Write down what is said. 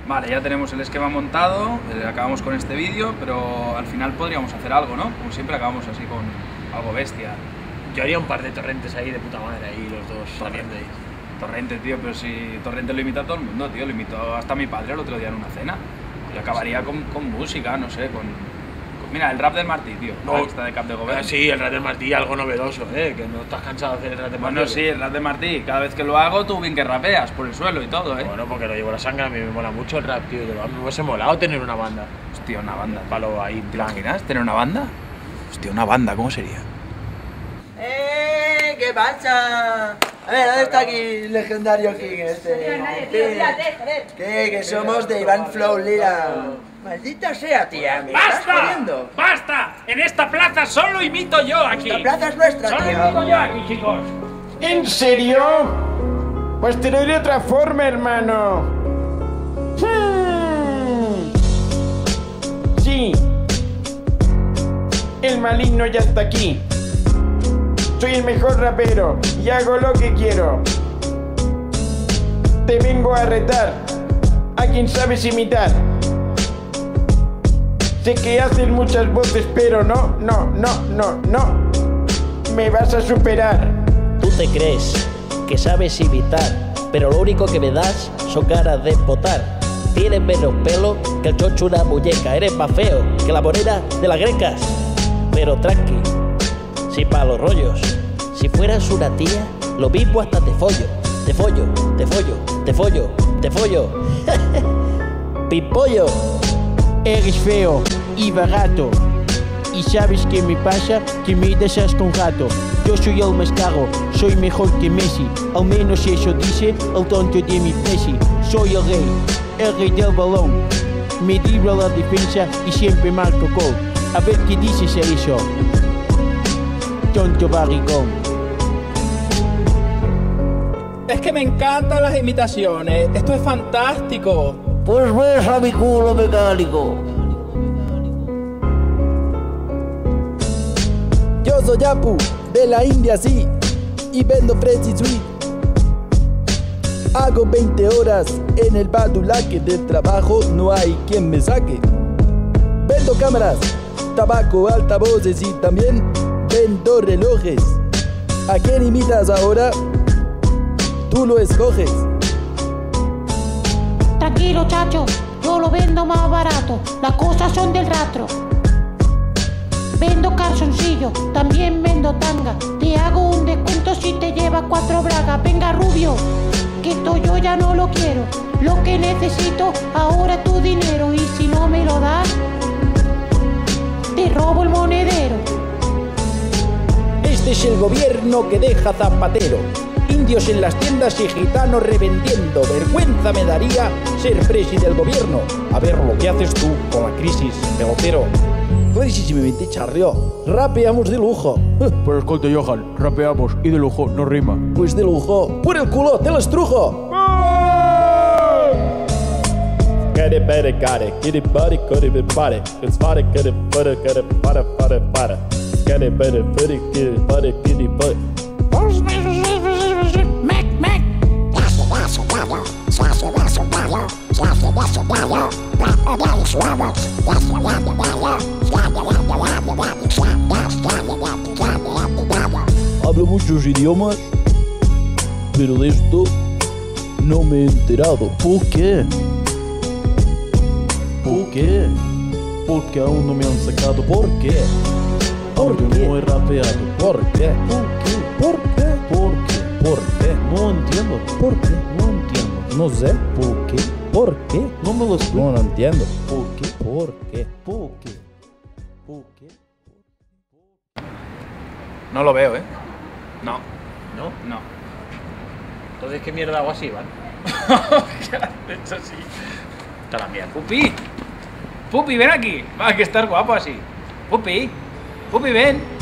Vale, ya tenemos el esquema montado, acabamos con este vídeo, pero al final podríamos hacer algo, ¿no? Como siempre acabamos así con algo bestia. Yo haría un par de torrentes ahí de puta madre, ahí los dos saliendo ahí. Torrente, tío, pero si Torrente lo imita a todo el mundo, tío, lo imitó hasta mi padre el otro día en una cena. Y acabaría con música, no sé, Mira, el rap del Martí, tío, No. está de Cap de Gobierno. Sí, el rap del Martí, algo novedoso, que no estás cansado de hacer el rap del Martí. Bueno, sí, el rap de Martí, cada vez que lo hago tú bien que rapeas por el suelo y todo, Bueno, porque lo llevo la sangre, a mí me mola mucho el rap, tío. Me hubiese molado tener una banda. Hostia, una banda. Palo ahí, ¿Te imaginas tener una banda? Hostia, una banda, ¿cómo sería? ¿Qué pasa? A ver, ¿dónde está aquí el legendario King este? Que somos de Iván Flow Lila. Maldita sea, tía, me estás jodiendo. ¡Basta! En esta plaza solo imito yo aquí. La plaza es nuestra, Solo tío. imito yo aquí, chicos. ¿En serio? Pues te lo diré de otra forma, hermano. Sí. El maligno ya está aquí. Soy el mejor rapero y hago lo que quiero. Te vengo a retar a quien sabes imitar. Sé que haces muchas voces, pero no. Me vas a superar. Tú te crees que sabes imitar, pero lo único que me das son ganas de votar. Tienes menos pelo que el chocho una muñeca. Eres más feo que la morena de las grecas. Pero tranqui, sin malos rollos. Si fueras una tía, lo mismo hasta te follo. Te follo, te follo, te follo, te follo. Pimpollo. Eres feo y barato. ¿Y sabes qué me pasa? Que me dejas con gato. Yo soy el más caro, soy mejor que Messi. Al menos eso dice el tonto de mi Messi. Soy el rey del balón. Me driblo la defensa y siempre marco gol. A ver qué dices a eso, tonto barrigón. Es que me encantan las imitaciones. Esto es fantástico. Pues ves a mi culo mecánico. Yo soy Apu, de la India, sí, y vendo Fresh y Sweet. Hago 20 horas en el badulaque del trabajo, no hay quien me saque. Vendo cámaras, tabaco, altavoces y también vendo relojes. ¿A quién imitas ahora? Tú lo escoges. Tranquilo, chacho, yo lo vendo más barato. Las cosas son del rastro. Vendo calzoncillo, también vendo tanga. Te hago un descuento si te llevas 4 bragas. Venga, rubio, que esto yo ya no lo quiero. Lo que necesito ahora es tu dinero. Y si no me lo das, te robo el monedero. Este es el gobierno que deja Zapatero. Indios en las tiendas y gitanos revendiendo. Vergüenza me daría ser presi del gobierno. A ver lo que haces tú con la crisis de Otero. Clarísimamente, charrio. Rapeamos de lujo. Pero escolta, Johan, rapeamos y de lujo no rima. Pues de lujo. ¡Por el culo! ¡Te lo estrujo! Get it, better, got it. Get it, buddy, cut it, body. It's body, get it, butter, get it, butter. Get it, better, put it, get it, butter, get it, butt. Hablo muchos idiomas, pero de esto no me he enterado. ¿Por qué? ¿Por qué? Porque aún no me han sacado. ¿Por qué? Porque no he rapeado. ¿Por qué? ¿Por qué? ¿Por qué? ¿Por qué? No entiendo. ¿Por qué? No entiendo. No sé. ¿Por qué? ¿Por qué? No me lo explico. No entiendo. ¿Por qué? ¿Por qué? ¿Por qué? ¿Por qué? No lo veo, ¿eh? No. ¿No? No. Entonces, ¿qué mierda hago así, Iván? ¿Qué haces así? Está la mierda. Pupi, Pupi, ven aquí. Va, hay que estar guapo así. Pupi, ven.